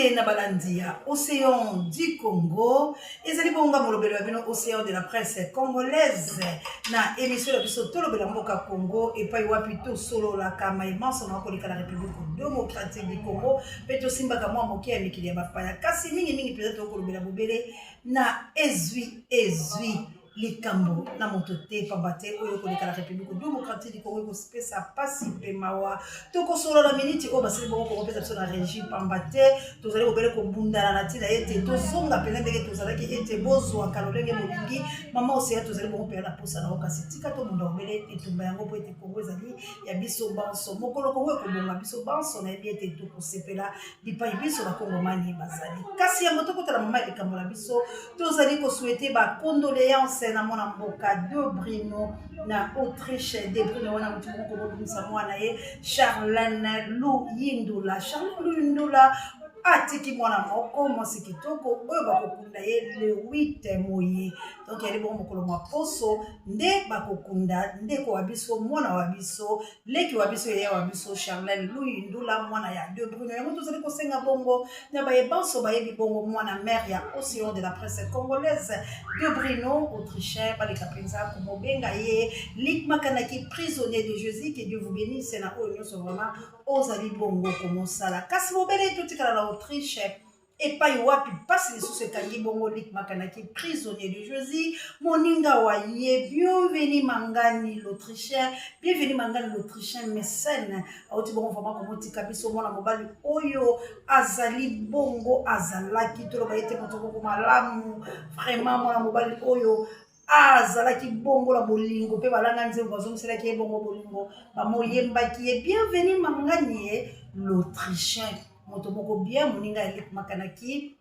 Balande na balandia, Océan du Congo, ezali bonga molobelo bino Océan de la presse congolaise na émission la biso tolobela mboka Congo et pa wapi to solo la kama imanso na kolika la République démocratique du Congo, peto simba ka mwa mokia mikili ya bapaya kasi mingi peut-être kolobela bobele na ezwi likambo na motote pambate oyo koleka la République démocratique du Congo ko spesa pasi pe mawa toko solo la minute o basili bongo ko pesa na régime pambate tozali obele ko bundala na tina ete tozonga pena ndenge tozali ki ete bozo akalolenge molingi mama osia tozali bongo pe na posa na okasi tika to bunda obele etumba yango po ete Congo ezali ya biso banso mokolo ko ko bonga biso banso na bi ete to ko sepela bipa biso na Congo mani bazali kasi ya motoko tala mama likambo la biso tozali ko souhaiter ba condoléances na mona mboka de Brino na Autriche de Brino wana mtu moko bobimisa mwana ye Charlène Luyindula atiki mwana moko mwasi kitoko oyo bakokunda ye le 8 moye donc yali bongo mokolo mwa poso nde bakokunda ndeko wa biso mwana wa biso leki wa biso ye wa biso Charlène Luyindula mwana ya de Brino yango tozali kosenga bongo na bayebanso bayebi bongo mwana mère ya Océan de la presse congolaise de Brino autrichien baleka penza komobenga ye Lik Makanaki prisonnier de Jésus que Dieu vous bénisse na oyo nyonso vraiment ozali bongo komosala kasi mobele totikala la Autriche et pas wapi passe les sous ce kangi bongo Lik Makanaki prisonnier de Jésus moninga waye bienvenue mangani l'Autrichien mécène auti bongo vraiment komotika biso mwana mobali oyo azali bongo azalaki to ba ete moto ko malamu vraiment mwana mobali oyo azalaki bongo la bolingo pe balanga nzembo azongiselaki bongo bolingo bamoyembaki ye bienvenue mangani l'Autrichien moto moko bien moninga Lik Makanaki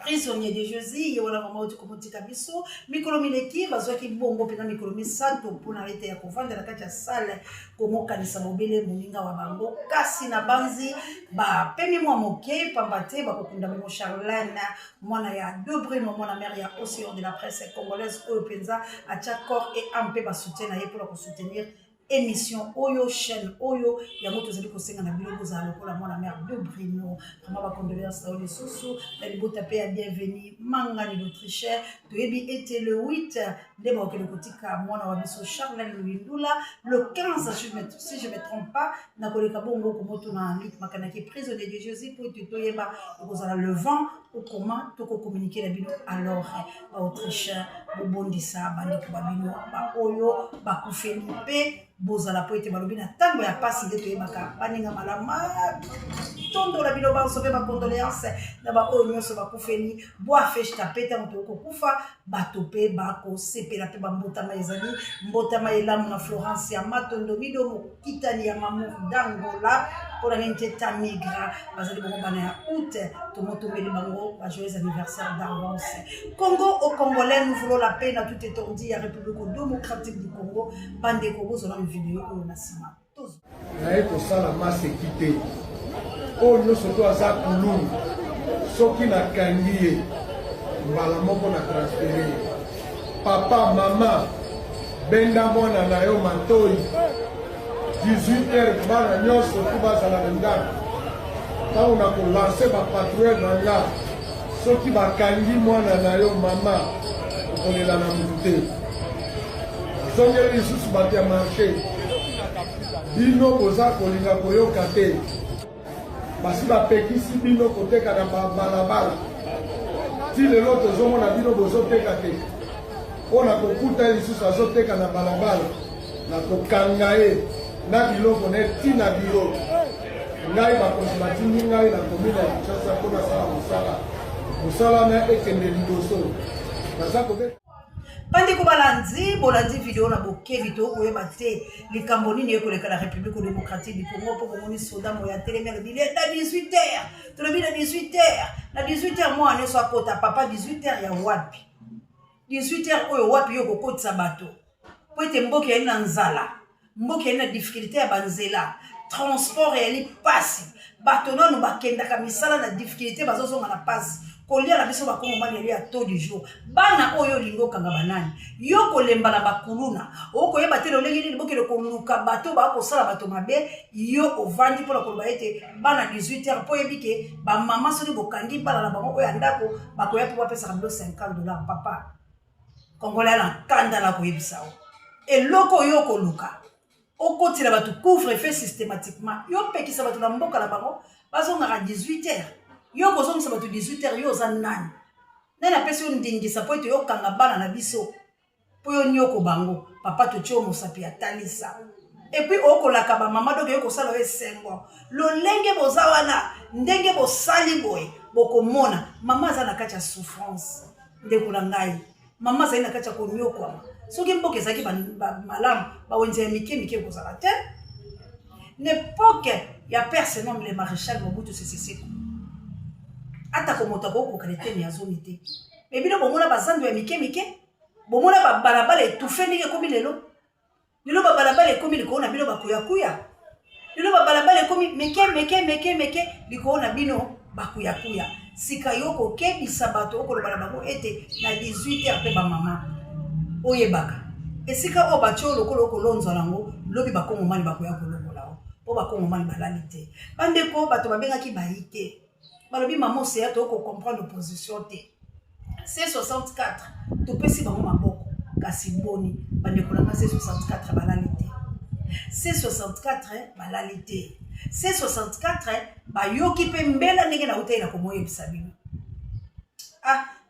prisonnier de Jésus yona mama oti komotika biso mikolo mileki bazwaki bongo pena mikolo misato pona lete ya kovanda na kati ya salle komokanisa mobele moninga wa bango kasi na banzi ba pemi mwa moke pambate bakokunda bongo Charlène mwana ya de Brino mwana mère ya Océan de la presse congolaise oyo penza atia corps et ampe ba soutien na ye pour la soutenir émission oyo chaîne oyo ya moto zali kosenga na biloko za lokola mwana mère de Brino vraiment ba condoléances na lisusu na libota pe ya bienvenue mangani l'Autrichien toyebi était le 8 de ba okelo kotika mwana wa biso Charlène Luyindula le 15 si je me trompe pas na koleka bongo ko moto na Lik Makanaki prisonnier de Jésus pour toyeba kozala le vent ou comment toko communiquer la bino alors ba Autrichien bobondisa bandi ko babino ba oyo ba kufeli pe bozala po ete balobi na tango ya pasi nde toyebaka baninga malama tondola bino banso pe bacondoléance na baoyo nyonso bakufeli bwa feshe tapeta moto okokufa bato pe bakosepela pe bambotama ezali mbotama elamu na Florence ya Matondo mido mokitani ya mamour d'Angola mpona nini te tamigra bazali bongo bana ya août tomotombeli bango bajoyeux anniversaire d'avance Congo au Congolais nous voulons la paix na tout étourdi ya République démocratique du Congo bandeko bozona vidéo oyo na sima tous naye kosala masse ekite oyo nyonso to aza kulungu soki nakangi ye mbala moko na transfere papa mama benda mwana na yo matoi 18h bana nyonso tu bazala na ndako ntango na kolanse bapatrouille na nga soki bakangi mwana na yo mama okolela na motu te azongeli lisusu bato ya marshe bino koza kolinga koyoka te basi bapekisi bino koteka na balabala ti lelo tozomona bino bozoteka te mpona kokuta lisusu azoteka na balabala na kokanga ye na biloko na etina biro ngai bakonzi batindi ngai na komine ya Kinshasa mpona sala mosala na ekende liboso naza kobeta bandeko balandi bolandi video na bokebi to koyeba te likambo nini ekoleka la République démocratique du Congo mpo komoni soda moya telemi alobi na 18h tolobi na 18h na 18h mwana nyonso akota papa 18h ya wapi 18h oyo wapi yo kokotisa bato po ete mboka yali na nzala mboka yali na difficulté ya banzela transport yali pasi bato nano bakendaka misala na difficulté bazozonga na pasi kolia na biso bakongomani eli ya taux du jour bana oyo lingo kanga banani yo kolemba na bakuluna okoyeba te lolenge nini bokele koluka bato bakosala bato mabe yo ovandi mpona koloba ete bana 18h mpo yebi ke bamama soki bokangi bana na bango oyo ya ndako bakoya mpo bapesaka bilo $50 papa kongola na kanda na koyebisa o eloko oyo koluka okotila bato couvre-feu systématiquement yo pekisa bato na mboka na bango bazongaka 18h yo kozongisa bato 18h yo oza nani nani apesi yo ndingisa mpo ete yokanga bana na biso mpo yo nyoko bango papa totio mosapi atalisa epuis okolaka bamama doke yo kosala yo esengo lolenge boza wana ndenge bosali boye bokomona mama aza na kati ya souffrance ndeko na ngai mama azali na kati ya konyokwama soki mboka ezalaki malamu bawenzi ya mike mike kozala te n'époque ya père se nomme le maréchal Mobutu Sese Seko atako moto akokoka eteni ya zomi te me bino bomona bazando ya mike mike bomona babalabala etufe ndenge ekomi lelo babalabala ekomi likolo na bino bakuyakuya lelo babalabala ekomi meke likolo na bino bakuyakuya sika yo kokebisa bato okoloba na bango ete na 18h mpe bamama oyebaka esika oyo batio lokolo okolonzwa nango lobi bakongomani bakoya kolokola o mpo bakongomani balali te bandeko bato babengaki bayi te balobi mama oseya tokokomprendre position te C64 topesi bango maboko kasi boni bandeko nanga C64 balali te C64 balali te C64 bayoki mpe mbela ndenge na utei na komoyebisa bino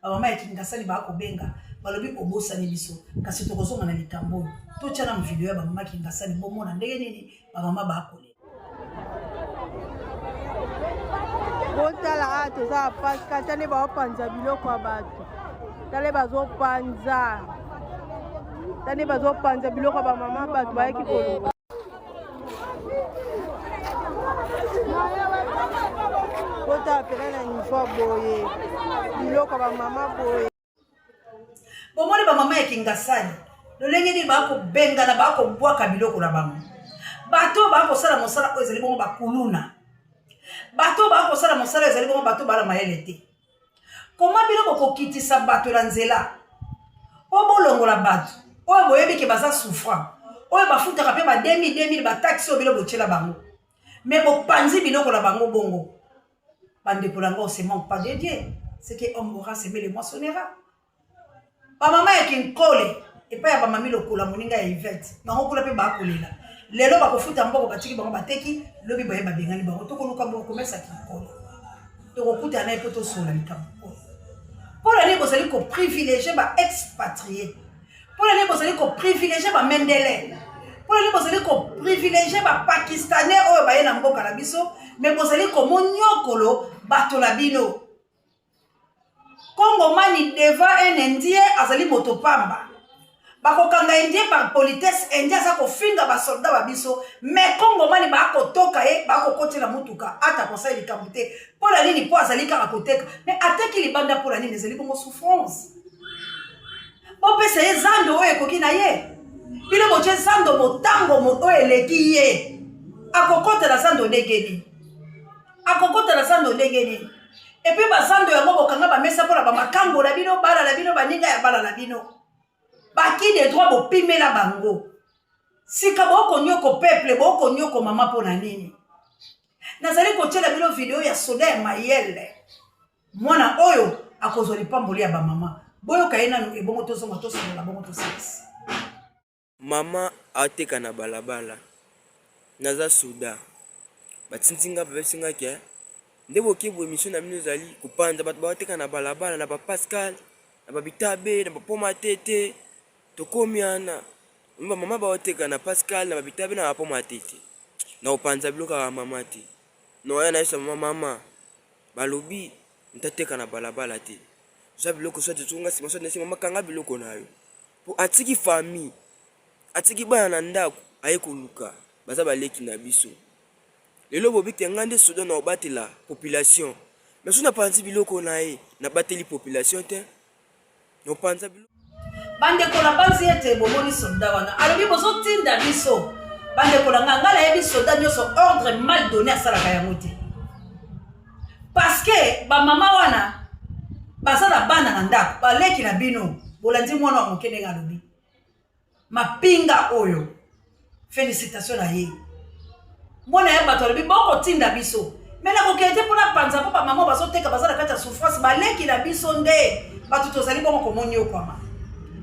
bamama ya kingasali bakobenga balobi obosani biso kasi tokozonga na likambo oyo totya na video ya bamama kingasali bomona ndenge nini bamama bakolela botala toza paska tane baopanza biloko ya bato tale bazopanza biloko ya bamama bato bayaki koloba botala pena na nivo boye biloko ya bamama boye bomoni bamama ya kingasali lolenge nini bakobengana bakobwaka biloko na bango bato bakosala mosala oyo ezali bongo bakuluna bato bakosala mosala ezali bongo bato bana mayele te koma bino bokokitisa bato na nzela oyo bolongola bato oyo boyebi ke baza souffrant oyo bafutaka mpe ba 2000 bataxi oyo bino botyela bango me bopanzi biloko na bango bongo bandeko na ngo se manque pas de Dieu c'est que homme aura semé le moissonnera bamama ya kinkole epai ya bamami lokola moninga ya Yvette bango kuna mpe bakolela lelo bakofuta mboko batiki bango bateki lobi baye babengani bango tokoluka mboko komesa kinkole tokokuta na ye mpo tosola likambo oyo mpona nini bozali koprivilégie baexpatrie mpona nini bozali koprivilégie bamendele mpona nini bozali koprivilégie bapakistanais oyo baye na mboka na biso me bozali komonyokolo bato na bino Kongomani devant un indien azali moto pamba bakokanga indien par politesse indien aza kofinga basoldat babiso me Kongomani bakotoka ye bakokotela mutuka ata kosala likambo te mpona nini mpo azali kaka koteka me ateki libanda mpona nini ezali bongo souffrance bopesa ye zando oyo ekoki na ye bino botye zando motango oyo eleki ye akokotela zando ndenge nini epuis bazando yango bokanga bamesa mpona bamakambo na bino bana na bino baninga ya bana na bino baki de droit bopimela bango sika bokonyoko peuple bokonyoko mama mpona nini nazali kotyela bino video ya soda ya mayele mwana oyo akozwa lipamboli ya bamama boyoka ye nanu ebongo tozonga tosolola bongo tosalisi mama ateka na balabala naza soda batintinga babesingaki nde bokibu émission na bino ezali kopanza bato baoteka na balabala na bapascal na babitabe na bapoma tete tokomiana mama baoteka na pascal na babitabe na bapoma tete na kopanza biloko ya mama te noya na yesa mama balobi ntateka na balabala te za biloko so tetunga sima so nesi mama kanga biloko na yo po atiki famille atiki bana na ndako aye koluka baza baleki na biso lelo bobite ngande soda na obatela population mais sona panzi biloko na ye na bateli population te no panza biloko bandeko na banzi ete bomoni soda wana alobi bozotinda biso bandeko na ngala yebi soda nyonso ordre mal donné asalaka yango te parce que bamama wana baza na bana na ndako baleki na bino bolandi mwana wa moke ndenge alobi mapinga oyo félicitation na ye mwana ya bato alobi bokotinda biso me nakokende te mpona panza mpo bamama bazoteka baza na kati ya souffrance baleki na biso nde bato tozali bongo komoni okwama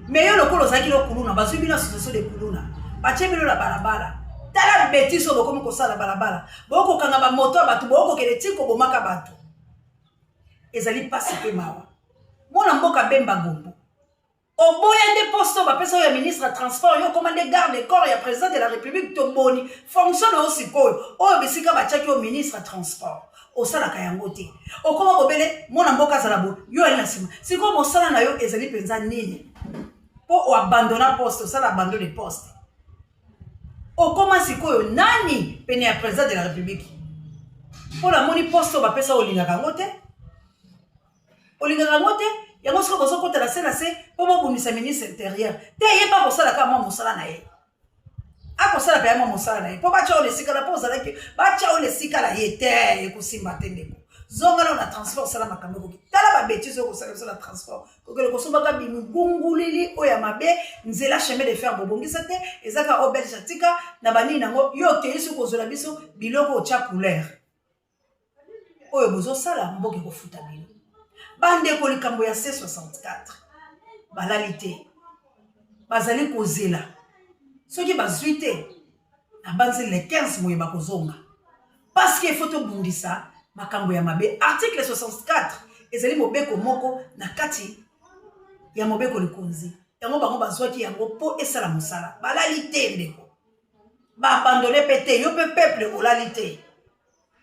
me yo lokolo ozalaki lokuluna bazwi bino association de kuluna batie bino na balabala tala betisi oyo bokomi kosala balabala bokokanga bamoto ya bato bokokende ti kobomaka bato ezali pasi mpe mawa mwana mboka bemba gombo oboya nde poste oyo bapesa oyo ya ministre ya transport yo okoma nde garde corps ya président de la république toboni fonction na yo sikoyo oyo bisika batiaki yo ministre ya transport osalaka yango te okoma bobele mwana mboka azala bo yo ali na nsima sikoyo mosala na yo ezali mpenza nini mpo oabandona poste osala abandon de poste okoma sikoyo nani pene ya président de la république mpo namoni poste oyo bapesa olingaka yango te olingaka yango te yango soki bozokotela se na se mpo bobundisa ministre intérieur te ye mpa kosala kaka mwa mosala na ye akosala mpe ya mwa mosala na ye mpo batya oyo lesikala mpo ozalaki batya oyo lesikala ye te ekosimba te ndeko zongala na transport osala makambo ekoki tala babetise oyo kosala biso na transport kokele kosombaka bingungulili oyo ya mabe nzela chemin de fer bobongisa te ezaka auberge atika na banini nango yo okei soki kozwela biso biloko otya couleur oyo bozosala mboka ekofuta bino bandeko likambo ya C64 balali te bazali kozela soki bazwi te na banzi le 15 moye bakozonga parce que faut tobundisa makambo ya mabe article 64 ezali mobeko moko na kati ya mobeko likonzi yango bango bazwaki yango mpo esala mosala balali te ndeko baabandone mpe te yo mpe peuple olali te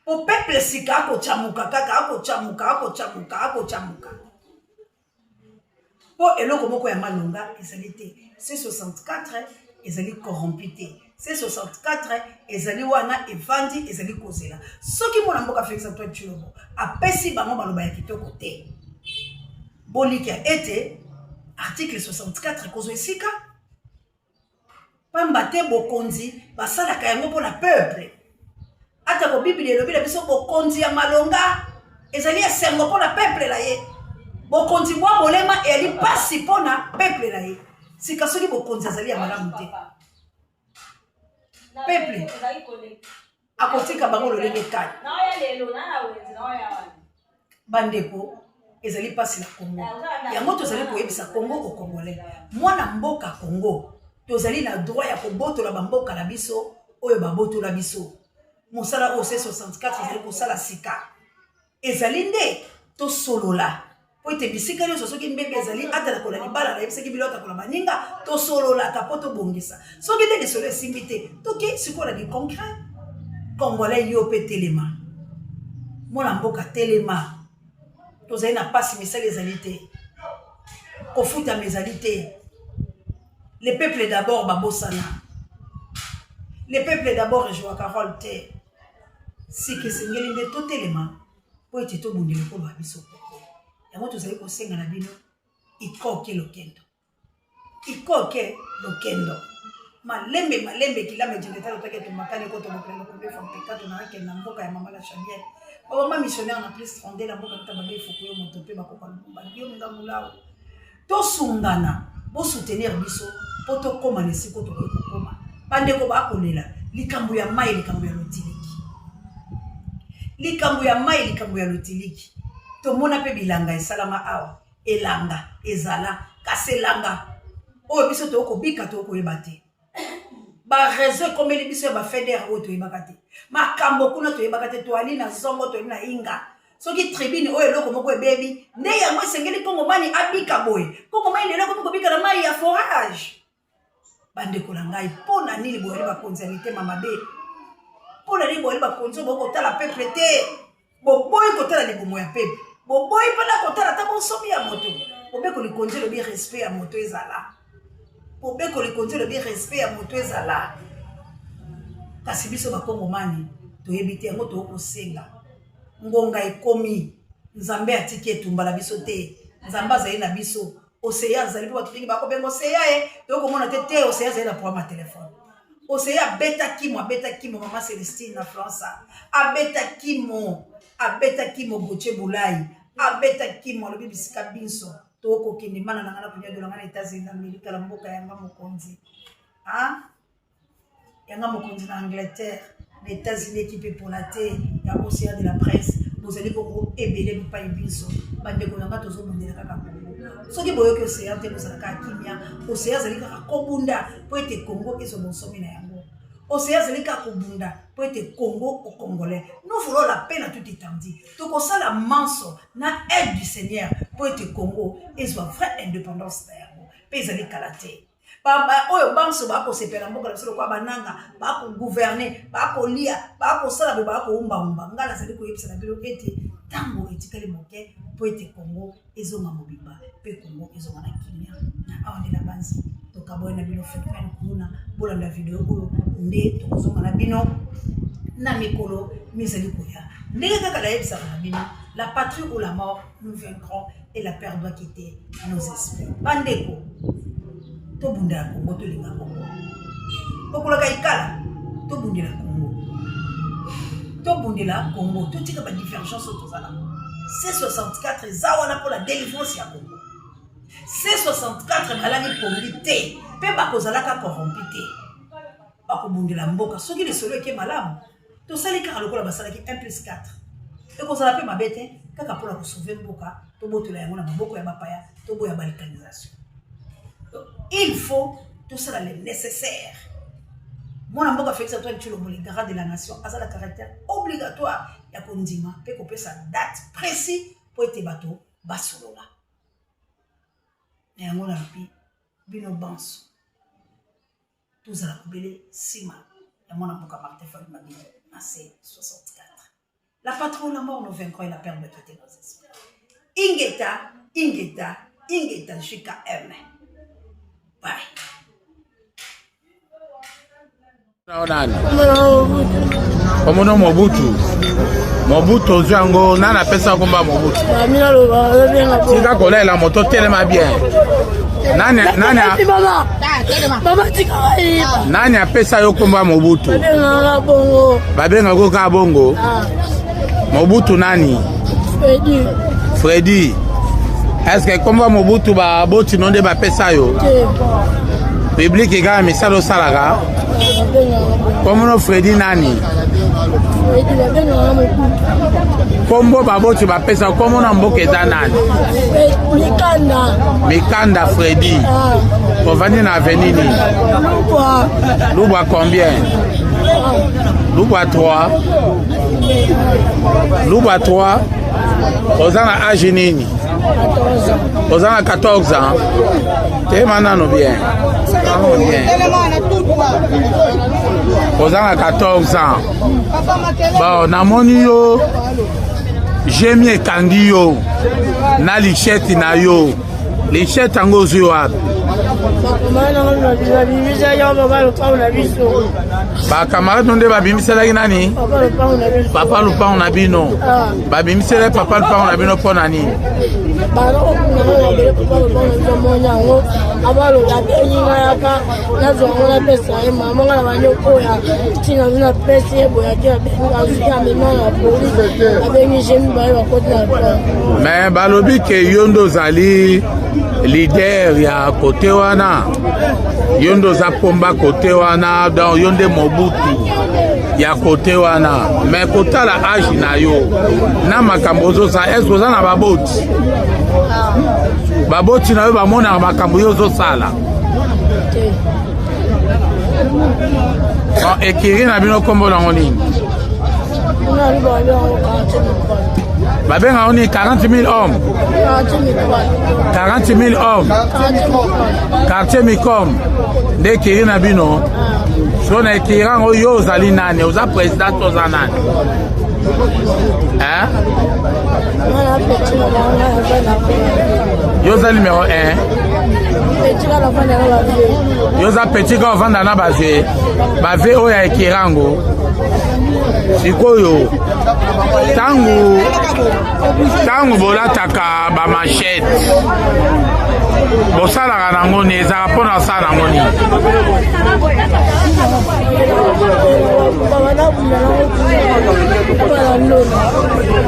po peuple sika akochamuka kaka akochamuka po eloko moko ya malonga ezali te C64 ezali corrompu te C64 ezali wana evandi ezali kozela soki mwana mboka Félix Antoine Tshilombo apesi bango maloba ya kitoko te bolikia ete article 64 kozwa esika pamba te bokonzi basalaka yango mpona peuple ata ko biblia elobi na biso bokonzi ya malonga ezali esengo mpona peuple na ye bokonzi bwa bolema eyali pasi mpona peuple na ye sika soki bokonzi azali ya malamu te peuple akotika bango lolenge kani bandeko ezali pasi na Congo yango tozali koyebisa Congo ko congolais mwana mboka Congo tozali na droit ya kobotola bamboka na biso oyo babotola biso mosala oyo C64 ezali kosala sika ezali nde tosolola po ete bisika nyonso soki mbembe ezali ata na kola libala nayebisaki bilo ata kola baninga tosololaka mpo tobongisa soki te lisolo esimbi te toki sikoyo na biconcret congolais yo mpe telema mwana mboka telema tozali na pasi misala ezali te kofutama ezali te le peuple d'abord babosana le peuple d'abord ejwaka role te siki esengeli nde totelema po ete tobundela ekolo ya biso yango tozali kosenga na bino ikoke lokendo malembe kilame jendetalo toke tomakani koto bokelelo kobefa mpekato na akende na mboka ya mama la Chabienne babama missionnaire na plus fondé la mboka nta babe fukuyo moto mpe bakoka bandio minga mulao tosungana bosoutenir biso po tokóma na esiko tokoki kokóma bandeko bakolela likambo ya mai likambo ya lotiliki tomona mpe bilanga esalama awa elanga ezala kasi elanga oyo biso tokobika tokoyeba te bareseau ekomeli biso ya bafedere oyo toyebaka te makambo kuna toyebaka te toali na zongo toali na inga soki tribune oyo eloko moko ebebi nde yango esengeli kongomani abika boye kongomani lelo ekomi kobika na mai ya forage bandeko na ngai mpo na nini boyali bakonzi ya mitema mabe mpo na nini boyali bakonzi oyo bokotala peuple te boboyi kotala libumu ya peuple boboyi mpona kotala ta bonsomi ya moto bobeko likonzi elobi respect ya moto ezala kasi biso bakongomani toyebi te yango tokosenga ngonga ekomi nzambe atiki etumbala biso te nzambe azali na biso oseya azali mpo bato ndenge bakobenga oseya ye tokomona te oseya azali na programe ya telefone oseya abeta kimo mama Celestine na France abeta kimo Gauthier Boulay abeta kimo lobi bisika binso toko kende mana na ngana kunya dolanga na États-Unis na Amerika la mboka yanga mokonzi yanga mokonzi na Angleterre les États-Unis équipés pour la terre ya océan de la presse vous allez beaucoup ébélé pas binso bande ko nanga tozo bondela kaka Congo soki boyoki océan te kozala ka kimia océan zali kaka kobunda po ete Congo ezo bonsomi na yango océan zali kaka kobunda po ete Congo au Congolais nous voulons la paix à tout étendue donc ça la manso na aide du Seigneur po ete Congo ezo vraie indépendance na yango pe ezali kala te oyo banso bako sepela mboka biso kwa bananga bako gouverner bako lia bako sala bako umba ngala zali ko yebisa na bilo ete tango etikali moke po ete Congo ezonga mobimba pe Congo ezonga na kimia na awande la banzi to kaboy na bino fekana kuna bola na video oyo nde to kozonga na bino na mikolo mizali koya ndenge kaka la yebisa na bino la patrie ou la mort nous vaincrons et la peur doit quitter nos esprits bandeko to bunda Congo to linga Congo pokola kaikala to bundela Congo to tika ba divergence tozala C64 zawana pour la délivrance ya Congo C64 malani pomité pe bakozala ka corrompu te bakobundela mboka soki le solo eke malamu to sali kaka lokola basalaki 1+4 e kozala pe mabete kaka pour la sauver mboka to botola yango na maboko ya bapaya to boya balkanisation. Il faut tout ça le nécessaire. Mon amboka Félix Antoine Tshilombo, le garant de la nation, a le caractère obligatoire. Il y a qu'on dit, peut couper sa date précise pour être bateau, basolola. Et on a pu, bino banso. Tout ça la coupé 6 mois. Et mon amboka Martin Fabien Mabino, nassé 64. La patronne, la mort, nous vaincrons et la perte de quitter nos esprits. Ingeta, jusqu'à M. Bye. Omono Mobutu ozango nana pesa komba Mobutu tika kolela moto telema bien nani apesa yo komba Mobutu babenga ko ka bongo Mobutu nani Freddy est-ce que komba Mobutu ba boti nonde ba pesa yo public ega misalo salaga komono Freddy nani kombo baboti ba pesa komono mboke za nani Mikanda Freddy ovani na avenini Lubwa combien Lubwa 3 ozana âge nini ozana 14 ans te manano bien ozana 14 ans bon namoni yo jemi ekangi yo na lichette na yo lichette yango ozwi wapi bakamarade nde babimiselaki nani papa lupango na bino babimiselaki papa lupango na bino mpo na nini me balobi ke yo nde ozali leader ya kote wana yo nde oza pomba kote wana donc yo nde Mobutu ya kote wana me kotala age na yo na makambo ozosala eske oza na baboti na yo bamonaka makambo yo ozosala ekiri na bino kombo nango nini babenga oni 40,000 hommes 40,000 hommes quartier Mikom nde ekiri na bino so na ekiri yango yo ozali nani oza président toza nani yo oza numéro 1 yo oza petit ka ovanda na bave oyo ya ekiri yango sikoyo tangu bolataka bamachete bosalaka nango nini ezaka mpona osala nango nini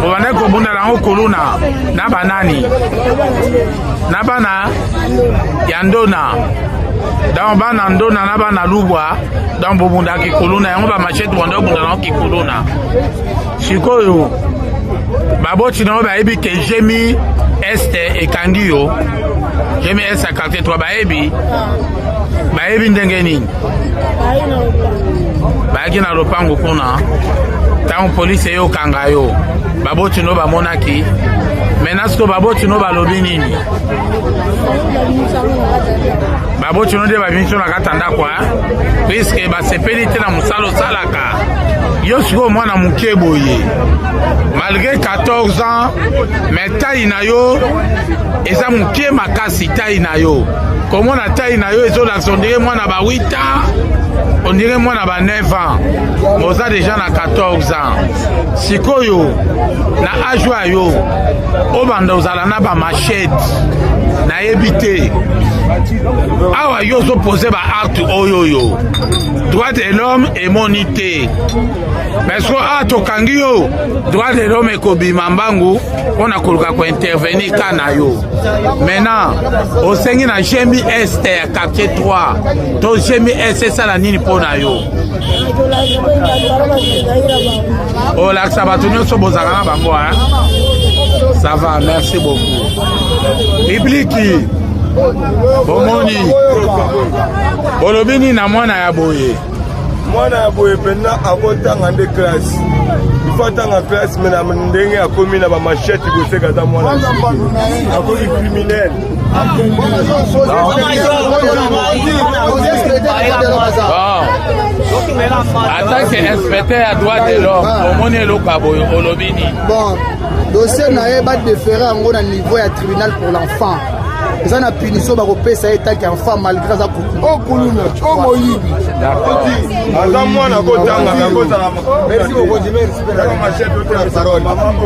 bobandaki kobundela yango kuluna na banani na bana ya ndona donc bana ndona na bana lubwa donc bobundaki kuluna yango bamachete bonde obundela yango kikuluna sikoyo baboti nango bayebi ke jemi este ekangi yo jemi este ya quartier 3 bayebi ndenge nini bayaki na lopango kuna ntango polisi eyokanga yo baboti no bamonaki mena siko baboti no balobi nini baboti no nde babimiso na kati ya ndako puiske basepeli te na mosala osalaka yo sikoyo mwana moke boye malgré 14 ans me tai na yo eza moke makasi tai na yo komona tai na yo ezolakisa ondire mwana ba 8 ans ondire mwana ba 9 ans moza deja na 14 ans sikoyo na age ya yo obanda ozala na bamachete nayebi te awa yo ozopose baacte oyoyo droit de l'homme emoni te parceke awa tokangi yo droit de l'homme ekobima mbangu mpona koluka kointervenir ka na yo maintenant osengi na gemi este ya quartier 3 to gemi este esala nini mpo na yo olakisa bato nyonso bozalaka na bango ça va merci beaucoup bibliki bomoni bolobi nini na mwana ya boye mwana ya boye mpena akotanga nde classe ifo atanga classe me na ndenge akomi na bamachete koseka aza mwana akomi criminel atake inspecteur ya droit de l'homme omoni eloko ya boye olobi nini bon dossier na ye badefere yango na niveau ya tribunal pour l'enfant eza na punition bakopesa ye taki enfant malgré aza okuluna omoyibi aza mwana kotanga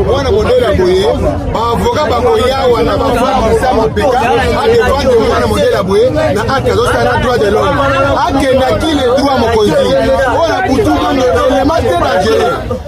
mwana modele ya boye baavoka bakoyawa na bafamisa mapeka adefendre mwana modele ya boye na ake azosala droit de l'homme akendaki le droit mokonzi oyo butu elema te bagere